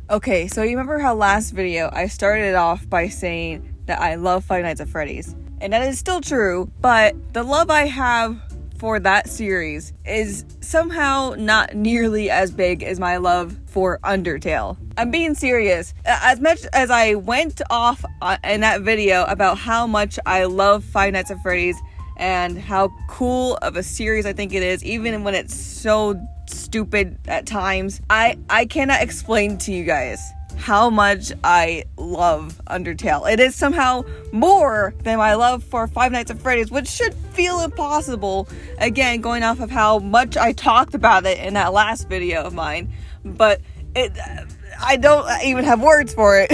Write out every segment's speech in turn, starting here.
Okay, so you remember how last video I started off by saying that I love Five Nights at Freddy's? And that is still true, but the love I have for that series is somehow not nearly as big as my love for Undertale. I'm being serious. As much as I went off in that video about how much I love Five Nights at Freddy's and how cool of a series I think it is, even when it's so stupid at times, I cannot explain to you guys how much I love Undertale. It is somehow more than my love for Five Nights at Freddy's, which should feel impossible, again, going off of how much I talked about it in that last video of mine, but I don't even have words for it.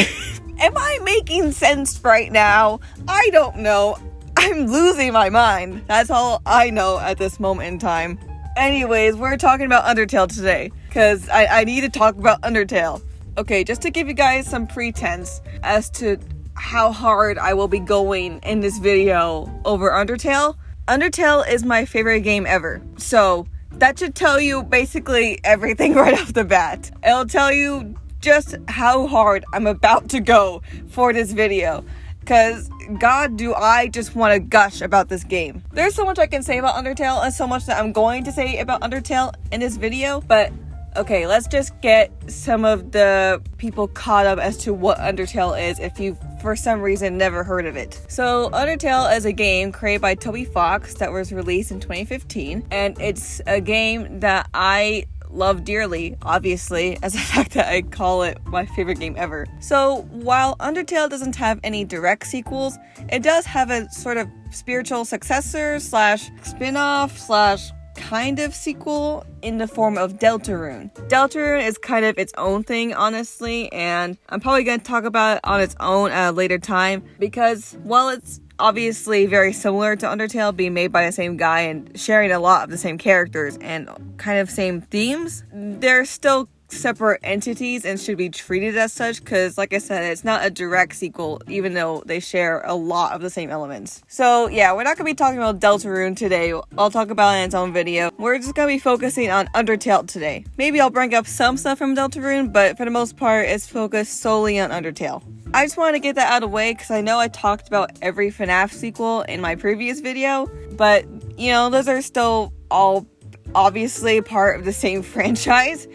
Am I making sense right now? I don't know. I'm losing my mind. That's all I know at this moment in time. Anyways, we're talking about Undertale today, because I need to talk about Undertale. Okay, just to give you guys some pretense as to how hard I will be going in this video over Undertale. Undertale is my favorite game ever. So that should tell you basically everything right off the bat. It'll tell you just how hard I'm about to go for this video. Because, God, do I just want to gush about this game. There's so much I can say about Undertale and so much that I'm going to say about Undertale in this video, but okay, let's just get some of the people caught up as to what Undertale is if you, for some reason, never heard of it. So, Undertale is a game created by Toby Fox that was released in 2015, and it's a game that I love dearly, obviously, as the fact that I call it my favorite game ever. So, while Undertale doesn't have any direct sequels, it does have a sort of spiritual successor slash spin-off slash kind of sequel in the form of Deltarune. Deltarune is kind of its own thing, honestly, and I'm probably going to talk about it on its own at a later time, because while it's obviously very similar to Undertale, being made by the same guy and sharing a lot of the same characters and kind of same themes, they're still separate entities and should be treated as such, because like I said, it's not a direct sequel even though they share a lot of the same elements. So yeah, we're not going to be talking about Deltarune today. I'll talk about it in its own video. We're just going to be focusing on Undertale today. Maybe I'll bring up some stuff from Deltarune, but for the most part it's focused solely on Undertale. I just wanted to get that out of the way because I know I talked about every FNAF sequel in my previous video, but you know, those are still all obviously part of the same franchise,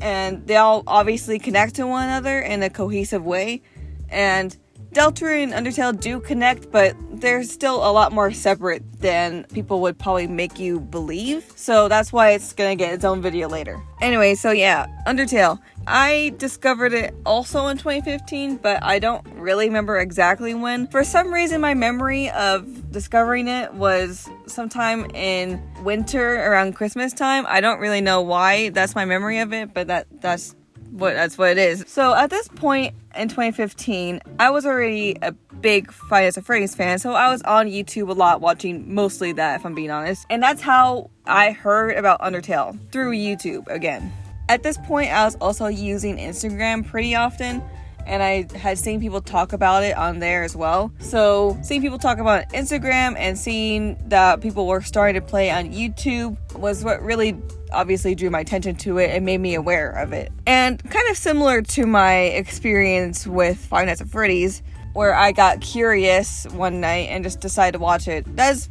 and they all obviously connect to one another in a cohesive way. And Deltarune and Undertale do connect, but they're still a lot more separate than people would probably make you believe. So that's why it's gonna get its own video later. Anyway, so yeah, Undertale. I discovered it also in 2015, but I don't really remember exactly when. For some reason, my memory of discovering it was sometime in winter around Christmas time. I don't really know why that's my memory of it, but that's what it is. So at this point in 2015, I was already a big Five Nights at Freddy's fan, so I was on YouTube a lot watching mostly that, if I'm being honest. And that's how I heard about Undertale, through YouTube again. At this point, I was also using Instagram pretty often, and I had seen people talk about it on there as well. So seeing people talk about it on Instagram and seeing that people were starting to play on YouTube was what really obviously drew my attention to it and made me aware of it. And kind of similar to my experience with Five Nights at Freddy's, where I got curious one night and just decided to watch it. That's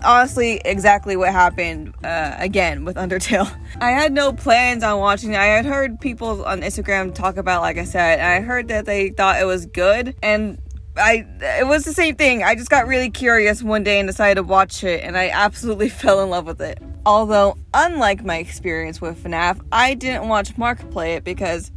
honestly exactly what happened again with Undertale. I had no plans on watching it. I had heard people on Instagram talk about, like I said, and I heard that they thought it was good, and it was the same thing. I just got really curious one day and decided to watch it, and I absolutely fell in love with it. Although, unlike my experience with FNAF, I didn't watch Mark play it because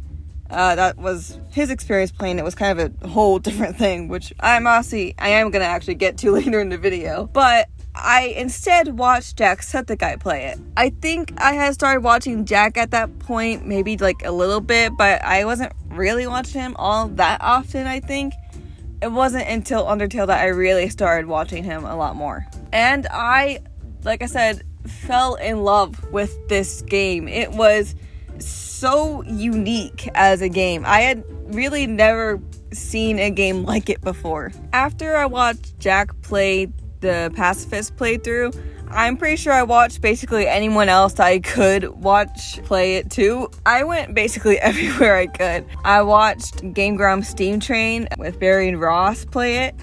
that was his experience playing it was kind of a whole different thing, which I am going to actually get to later in the video. But I instead watched Jacksepticeye play it. I think I had started watching Jack at that point, maybe like a little bit, but I wasn't really watching him all that often, I think. It wasn't until Undertale that I really started watching him a lot more. And I, like I said, fell in love with this game. It was so unique as a game. I had really never seen a game like it before. After I watched Jack play the Pacifist playthrough, I'm pretty sure I watched basically anyone else that I could watch play it too. I went basically everywhere I could. I watched Game Grumps Steam Train with Barry and Ross play it,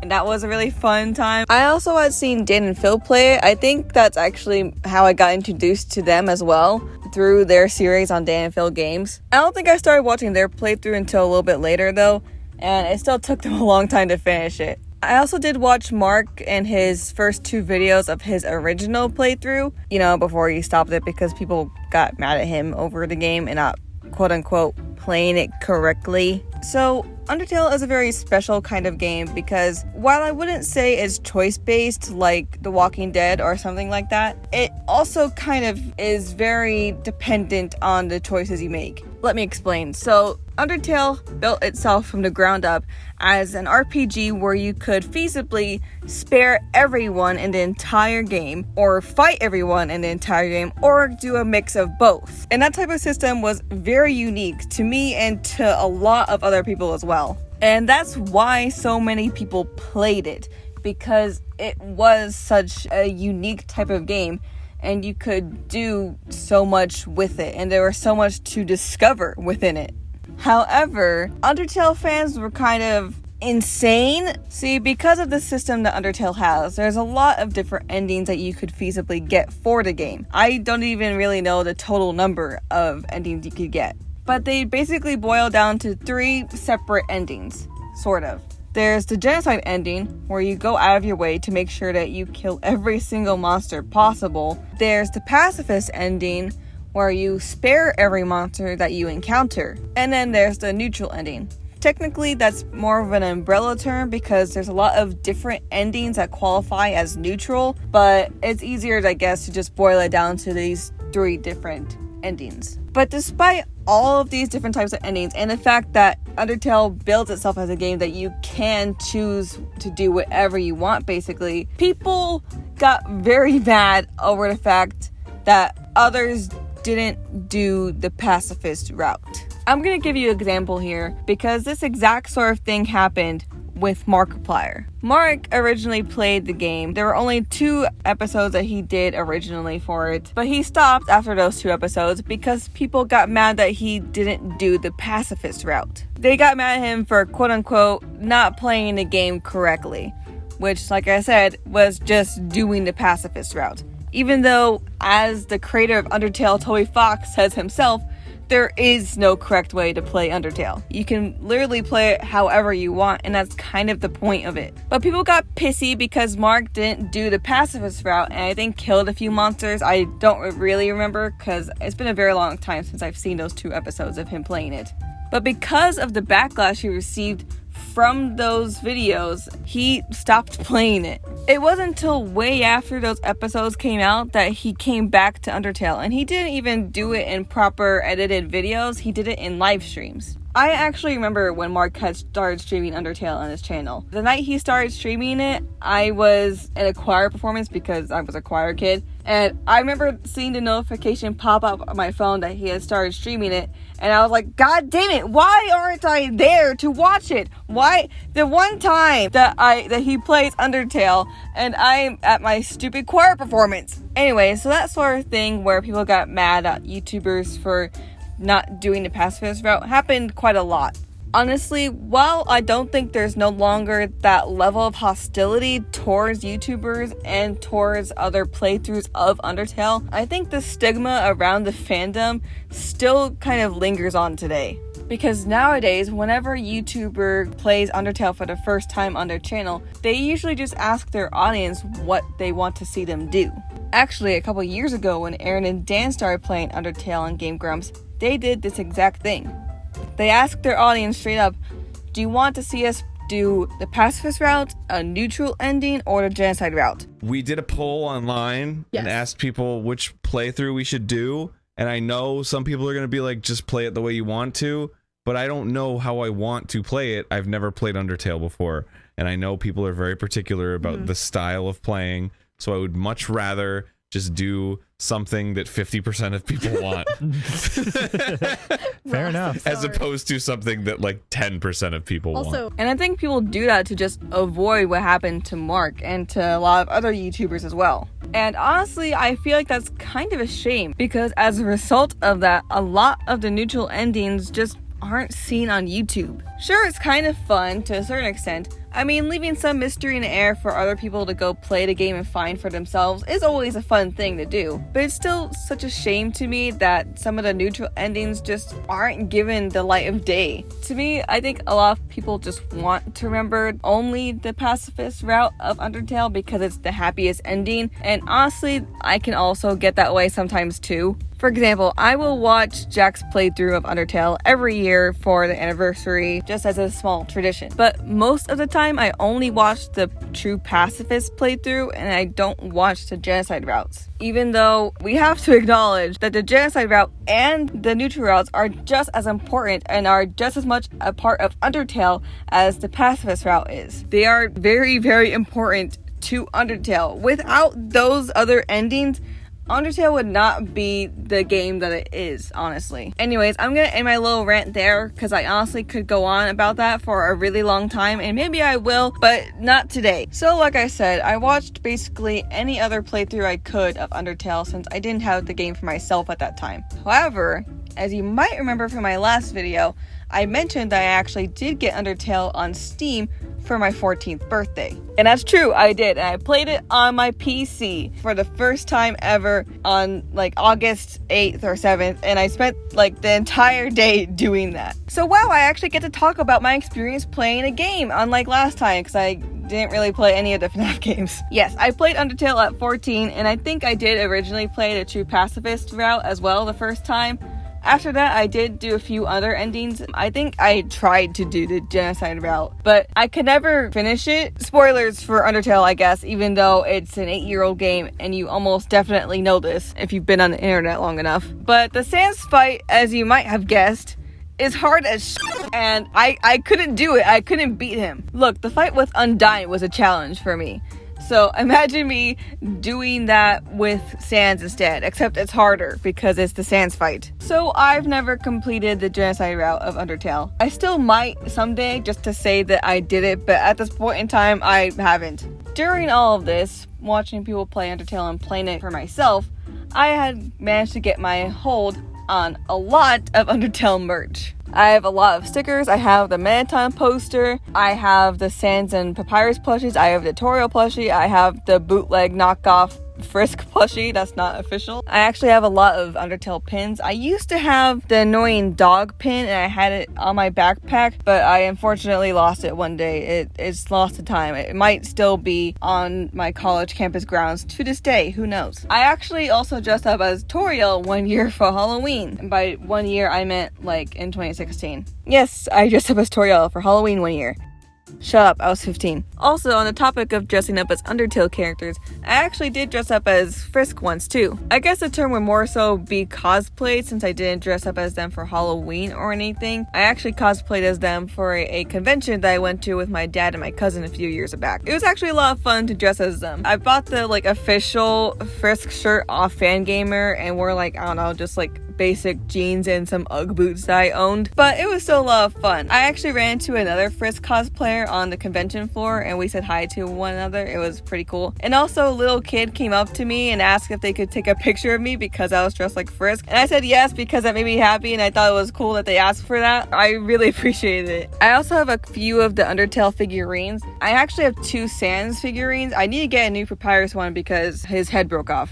and that was a really fun time. I also had seen Dan and Phil play it. I think that's actually how I got introduced to them as well, through their series on Dan and Phil Games. I don't think I started watching their playthrough until a little bit later though, and it still took them a long time to finish it. I also did watch Mark and his first 2 videos of his original playthrough, before he stopped it because people got mad at him over the game and not quote-unquote playing it correctly. So Undertale is a very special kind of game because while I wouldn't say it's choice-based like The Walking Dead or something like that, it also kind of is very dependent on the choices you make. Let me explain. So Undertale built itself from the ground up as an RPG where you could feasibly spare everyone in the entire game, or fight everyone in the entire game, or do a mix of both. And that type of system was very unique to me and to a lot of other people as well. And that's why so many people played it, because it was such a unique type of game and you could do so much with it, and there was so much to discover within it. However, Undertale fans were kind of insane. See, because of the system that Undertale has, there's a lot of different endings that you could feasibly get for the game. I don't even really know the total number of endings you could get, but they basically boil down to 3 separate endings, sort of. There's the genocide ending, where you go out of your way to make sure that you kill every single monster possible. There's the pacifist ending, where you spare every monster that you encounter. And then there's the neutral ending. Technically, that's more of an umbrella term because there's a lot of different endings that qualify as neutral, but it's easier, I guess, to just boil it down to these 3 different endings. But despite all of these different types of endings and the fact that Undertale builds itself as a game that you can choose to do whatever you want, basically, people got very mad over the fact that others didn't do the pacifist route. I'm gonna give you an example here because this exact sort of thing happened with Markiplier. Mark originally played the game. There were only 2 episodes that he did originally for it, but he stopped after those 2 episodes because people got mad that he didn't do the pacifist route. They got mad at him for quote-unquote not playing the game correctly, which, like I said, was just doing the pacifist route. Even though, as the creator of Undertale, Toby Fox, says himself, there is no correct way to play Undertale. You can literally play it however you want, and that's kind of the point of it. But people got pissy because Mark didn't do the pacifist route, and I think killed a few monsters. I don't really remember because it's been a very long time since I've seen those 2 episodes of him playing it. But because of the backlash he received from those videos, he stopped playing it. It wasn't until way after those episodes came out that he came back to Undertale, and he didn't even do it in proper edited videos, he did it in live streams. I actually remember when Mark had started streaming Undertale on his channel. The night he started streaming it, I was at a choir performance because I was a choir kid, and I remember seeing the notification pop up on my phone that he had started streaming it, and I was like, God damn it, why aren't I there to watch it? Why? The one time that he plays Undertale, and I'm at my stupid choir performance. Anyway, so that sort of thing where people got mad at YouTubers for not doing the pacifist route happened quite a lot. Honestly, while I don't think there's no longer that level of hostility towards YouTubers and towards other playthroughs of Undertale, I think the stigma around the fandom still kind of lingers on today. Because nowadays, whenever a YouTuber plays Undertale for the first time on their channel, they usually just ask their audience what they want to see them do. Actually, a couple years ago when Aaron and Dan started playing Undertale on Game Grumps, they did this exact thing. They asked their audience straight up, do you want to see us do the pacifist route, a neutral ending, or the genocide route? We did a poll online and asked people which playthrough we should do, and I know some people are going to be like, just play it the way you want to, but I don't know how I want to play it. I've never played Undertale before, and I know people are very particular about the style of playing, so I would much rather just do something that 50% of people want. Fair enough. As opposed to something that like 10% of people want. And I think people do that to just avoid what happened to Mark and to a lot of other YouTubers as well. And honestly, I feel like that's kind of a shame, because as a result of that, a lot of the neutral endings just aren't seen on YouTube. Sure, it's kind of fun to a certain extent. I mean, leaving some mystery in the air for other people to go play the game and find for themselves is always a fun thing to do. But it's still such a shame to me that some of the neutral endings just aren't given the light of day. To me, I think a lot of people just want to remember only the pacifist route of Undertale because it's the happiest ending. And honestly, I can also get that way sometimes too. For example, I will watch Jack's playthrough of Undertale every year for the anniversary, just as a small tradition. But most of the time, I only watch the true pacifist playthrough, and I don't watch the genocide routes. Even though we have to acknowledge that the genocide route and the neutral routes are just as important and are just as much a part of Undertale as the pacifist route is. They are very, very important to Undertale. Without those other endings, Undertale would not be the game that it is, honestly. Anyways, I'm gonna end my little rant there because I honestly could go on about that for a really long time, and maybe I will, but not today. So like I said, I watched basically any other playthrough I could of Undertale since I didn't have the game for myself at that time. However, as you might remember from my last video, I mentioned that I actually did get Undertale on Steam for my 14th birthday. And that's true, I did. And I played it on my PC for the first time ever on like August 8th or 7th. And I spent like the entire day doing that. So wow, I actually get to talk about my experience playing a game, unlike last time, because I didn't really play any of the FNAF games. Yes, I played Undertale at 14, and I think I did originally play the true pacifist route as well the first time. After that, I did do a few other endings. I think I tried to do the genocide route, but I could never finish it. Spoilers for Undertale, I guess, even though it's an 8-year-old game, and you almost definitely know this if you've been on the internet long enough. But the Sans fight, as you might have guessed, is hard as shit, and I couldn't do it. I couldn't beat him. Look, the fight with Undyne was a challenge for me. So imagine me doing that with Sans instead, except it's harder because it's the Sans fight. So I've never completed the genocide route of Undertale. I still might someday just to say that I did it, but at this point in time, I haven't. During all of this, watching people play Undertale and playing it for myself, I had managed to get my hold on a lot of Undertale merch. I have a lot of stickers. I have the Manaton poster. I have the Sans and Papyrus plushies. I have the Toriel plushie. I have the bootleg knockoff Frisk plushie. That's not official. I actually have a lot of Undertale pins. I used to have the annoying dog pin, and I had it on my backpack, but I unfortunately lost it one day. It's lost to time. It might still be on my college campus grounds to this day. Who knows? I actually also dressed up as Toriel one year for Halloween. And by 1 year, I meant like in 2016. Yes, I dressed up as Toriel for Halloween 1 year. Shut up, I was 15. Also, on the topic of dressing up as Undertale characters, I actually did dress up as Frisk once too. I guess the term would more so be cosplay, since I didn't dress up as them for Halloween or anything. I actually cosplayed as them for a convention that I went to with my dad and my cousin a few years back. It was actually a lot of fun to dress as them. I bought the official Frisk shirt off Fangamer and wore I don't know, just basic jeans and some Ugg boots that I owned, but it was still a lot of fun. I actually ran into another Frisk cosplayer on the convention floor and we said hi to one another. It was pretty cool. And also a little kid came up to me and asked if they could take a picture of me because I was dressed like Frisk, and I said yes because that made me happy and I thought it was cool that they asked for that. I really appreciated it. I also have a few of the Undertale figurines. I actually have 2 Sans figurines. I need to get a new Papyrus one because his head broke off.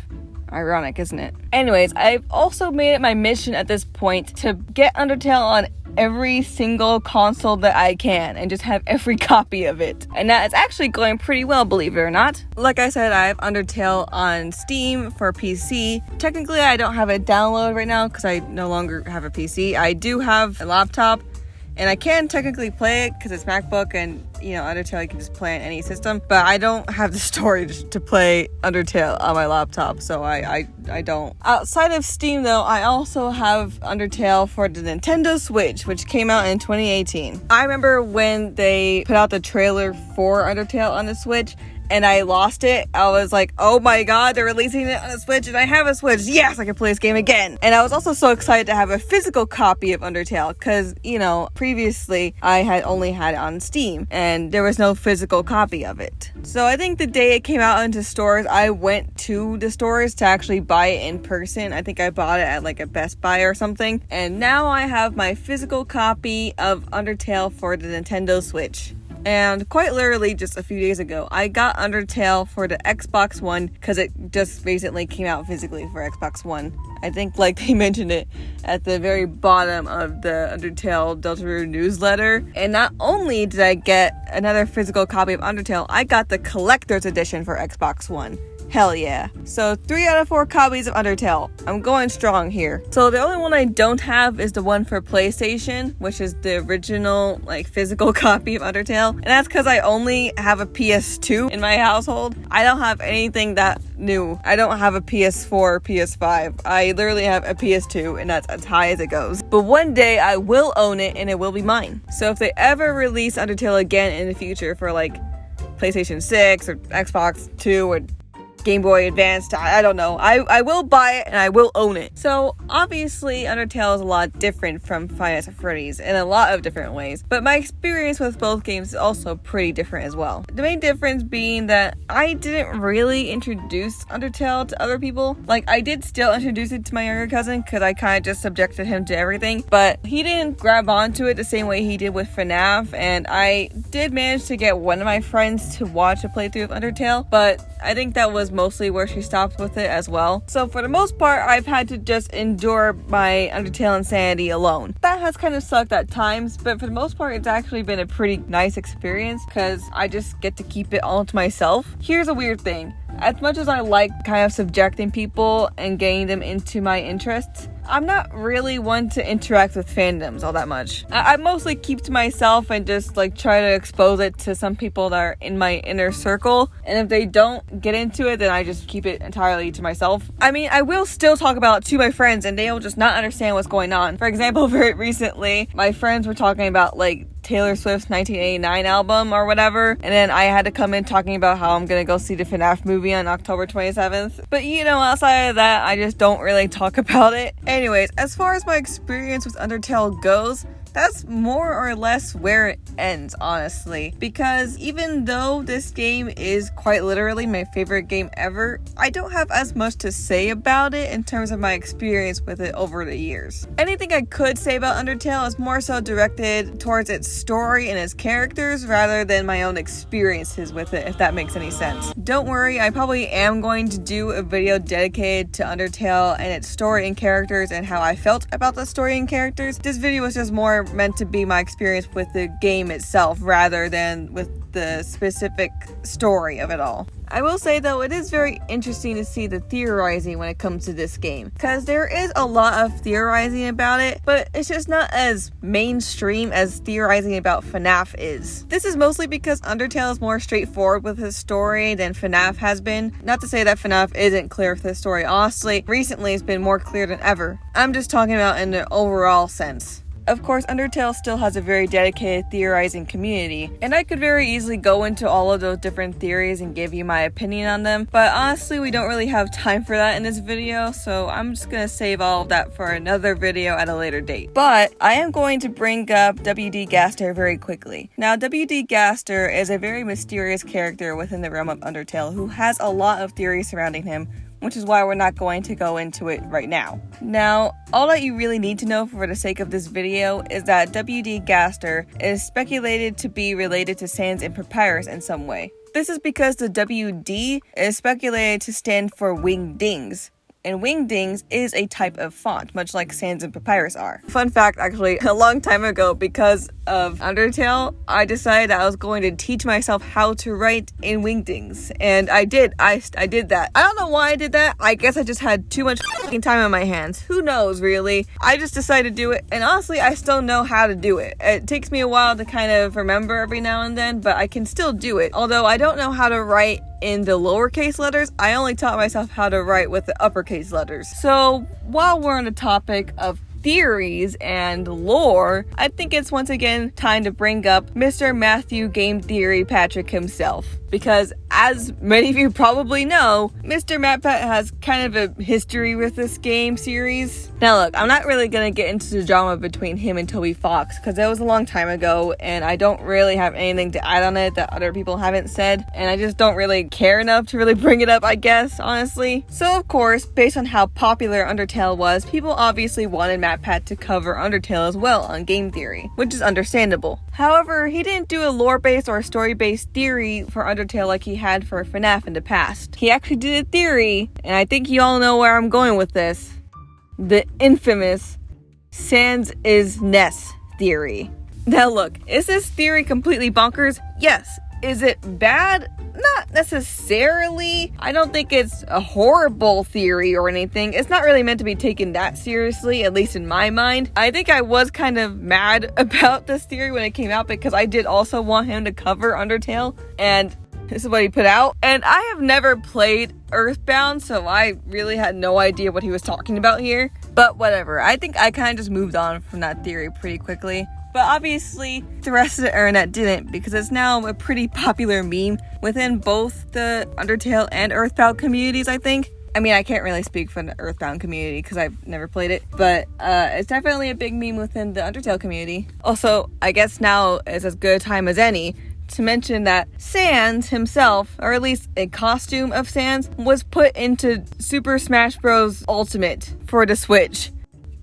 Ironic, isn't it? Anyways, I've also made it my mission at this point to get Undertale on every single console that I can and just have every copy of it. And that is actually going pretty well, believe it or not. Like I said, I have Undertale on Steam for PC. Technically, I don't have it downloaded right now because I no longer have a PC. I do have a laptop, and I can technically play it because it's MacBook and, Undertale you can just play on any system. But I don't have the storage to play Undertale on my laptop, so I don't. Outside of Steam, though, I also have Undertale for the Nintendo Switch, which came out in 2018. I remember when they put out the trailer for Undertale on the Switch, and I lost it, I was like, oh my god, they're releasing it on a Switch and I have a Switch. Yes, I can play this game again. And I was also so excited to have a physical copy of Undertale because, you know, previously I had only had it on Steam and there was no physical copy of it. So I think the day it came out into stores, I went to the stores to actually buy it in person. I think I bought it at like a Best Buy or something. And now I have my physical copy of Undertale for the Nintendo Switch. And quite literally just a few days ago, I got Undertale for the Xbox One because it just recently came out physically for Xbox One. I think like they mentioned it at the very bottom of the Undertale Deltarune newsletter. And not only did I get another physical copy of Undertale, I got the collector's edition for Xbox One. Hell yeah. So 3 out of 4 copies of Undertale. I'm going strong here. So the only one I don't have is the one for PlayStation, which is the original like physical copy of Undertale. And that's because I only have a PS2 in my household. I don't have anything that new. I don't have a PS4 or PS5. I literally have a PS2 and that's as high as it goes. But one day I will own it and it will be mine. So if they ever release Undertale again in the future for like PlayStation 6 or Xbox 2 or Game Boy Advanced, I don't know. I will buy it and I will own it. So obviously Undertale is a lot different from Five Nights at Freddy's in a lot of different ways, but my experience with both games is also pretty different as well. The main difference being that I didn't really introduce Undertale to other people. Like I did still introduce it to my younger cousin because I kind of just subjected him to everything, but he didn't grab onto it the same way he did with FNAF, and I did manage to get one of my friends to watch a playthrough of Undertale, but I think that was mostly where she stopped with it as well. So for the most part, I've had to just endure my Undertale insanity alone. That has kind of sucked at times, but for the most part, it's actually been a pretty nice experience because I just get to keep it all to myself. Here's a weird thing. As much as I like kind of subjecting people and getting them into my interests, I'm not really one to interact with fandoms all that much. I mostly keep to myself and just like try to expose it to some people that are in my inner circle. And if they don't get into it, then I just keep it entirely to myself. I mean, I will still talk about it to my friends and they will just not understand what's going on. For example, very recently, my friends were talking about like Taylor Swift's 1989 album or whatever, and then I had to come in talking about how I'm gonna go see the FNAF movie on October 27th. But you know, outside of that, I just don't really talk about it. Anyways, as far as my experience with Undertale goes, that's more or less where it ends, honestly. Because even though this game is quite literally my favorite game ever, I don't have as much to say about it in terms of my experience with it over the years. Anything I could say about Undertale is more so directed towards its story and its characters rather than my own experiences with it, if that makes any sense. Don't worry, I probably am going to do a video dedicated to Undertale and its story and characters and how I felt about the story and characters. This video was just more meant to be my experience with the game itself rather than with the specific story of it all. I will say though, it is very interesting to see the theorizing when it comes to this game, because there is a lot of theorizing about it, but it's just not as mainstream as theorizing about FNAF is. This is mostly because Undertale is more straightforward with his story than FNAF has been. Not to say that FNAF isn't clear with his story, honestly, recently it's been more clear than ever. I'm just talking about in the overall sense. Of course, Undertale still has a very dedicated theorizing community, and I could very easily go into all of those different theories and give you my opinion on them, but honestly, we don't really have time for that in this video, so I'm just gonna save all of that for another video at a later date. But I am going to bring up W.D. Gaster very quickly. Now, W.D. Gaster is a very mysterious character within the realm of Undertale who has a lot of theories surrounding him, which is why we're not going to go into it right now. Now, all that you really need to know for the sake of this video is that W.D. Gaster is speculated to be related to Sans and Papyrus in some way. This is because the W.D. is speculated to stand for Wingdings, and Wingdings is a type of font, much like Sans and Papyrus are. Fun fact, actually, a long time ago, because of Undertale, I decided that I was going to teach myself how to write in Wingdings, and I did. I did that. I don't know why I did that. I guess I just had too much fucking time on my hands. Who knows, really? I just decided to do it, and honestly, I still know how to do it. It takes me a while to kind of remember every now and then, but I can still do it. Although I don't know how to write in the lowercase letters, I only taught myself how to write with the uppercase letters. So while we're on the topic of theories and lore, I think it's once again time to bring up Mr. Matthew Game Theory Patrick himself. Because as many of you probably know, Mr. MatPat has kind of a history with this game series. Now look, I'm not really gonna get into the drama between him and Toby Fox, because that was a long time ago, and I don't really have anything to add on it that other people haven't said, and I just don't really care enough to really bring it up, I guess, honestly. So of course, based on how popular Undertale was, people obviously wanted MatPat to cover Undertale as well on Game Theory, which is understandable. However, he didn't do a lore-based or story-based theory for Undertale like he had for FNAF in the past. He actually did a theory, and I think you all know where I'm going with this. The infamous Sans is Ness theory. Now look, is this theory completely bonkers? Yes. Is it bad? Not necessarily. I don't think it's a horrible theory or anything. It's not really meant to be taken that seriously, at least in my mind. I think I was kind of mad about this theory when it came out because I did also want him to cover Undertale, and this is what he put out. And I have never played Earthbound, so I really had no idea what he was talking about here. But whatever, I think I kind of just moved on from that theory pretty quickly. But obviously, the rest of the internet didn't, because it's now a pretty popular meme within both the Undertale and Earthbound communities, I think. I mean, I can't really speak for the Earthbound community because I've never played it, but it's definitely a big meme within the Undertale community. Also, I guess now is as good a time as any to mention that Sans himself, or at least a costume of Sans, was put into Super Smash Bros. Ultimate for the Switch.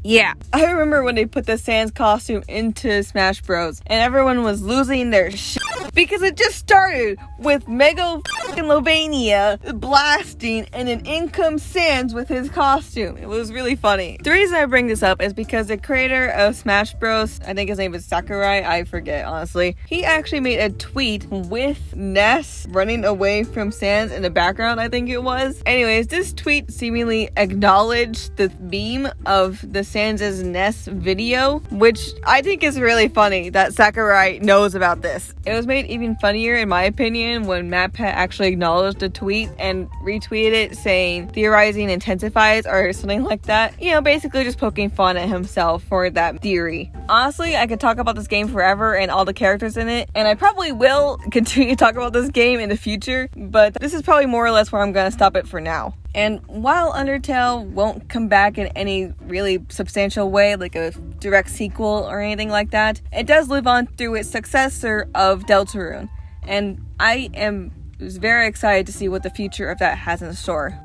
Yeah, I remember when they put the Sans costume into Smash Bros. And everyone was losing their shit because it just started with Mega fucking Lobania blasting and then in comes Sans with his costume. It was really funny. The reason I bring this up is because the creator of Smash Bros, I think his name is Sakurai, I forget honestly, he actually made a tweet with Ness running away from Sans in the background, I think it was. Anyways, this tweet seemingly acknowledged the meme of the Sans' Ness video, which I think is really funny that Sakurai knows about this. It was made even funnier in my opinion when MatPat actually acknowledged the tweet and retweeted it saying theorizing intensifies or something like that. You know, basically just poking fun at himself for that theory. Honestly, I could talk about this game forever and all the characters in it, and I probably will continue to talk about this game in the future, but this is probably more or less where I'm gonna stop it for now. And while Undertale won't come back in any really substantial way, like a direct sequel or anything like that, it does live on through its successor of Deltarune. And I am very excited to see what the future of that has in store.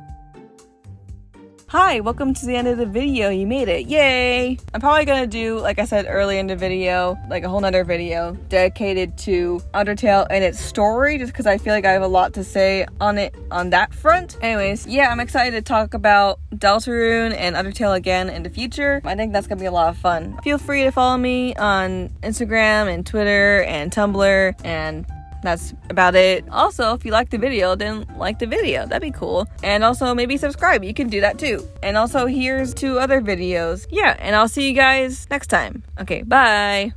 Hi, welcome to the end of the video. You made it. Yay! I'm probably gonna do, like I said earlier in the video, like a whole nother video dedicated to Undertale and its story, just because I feel like I have a lot to say on it on that front. Anyways, yeah, I'm excited to talk about Deltarune and Undertale again in the future. I think that's gonna be a lot of fun. Feel free to follow me on Instagram and Twitter and Tumblr, and that's about it. Also, if you like the video, then like the video. That'd be cool. And also maybe subscribe. You can do that too. And also here's 2 other videos. Yeah, and I'll see you guys next time. Okay, bye.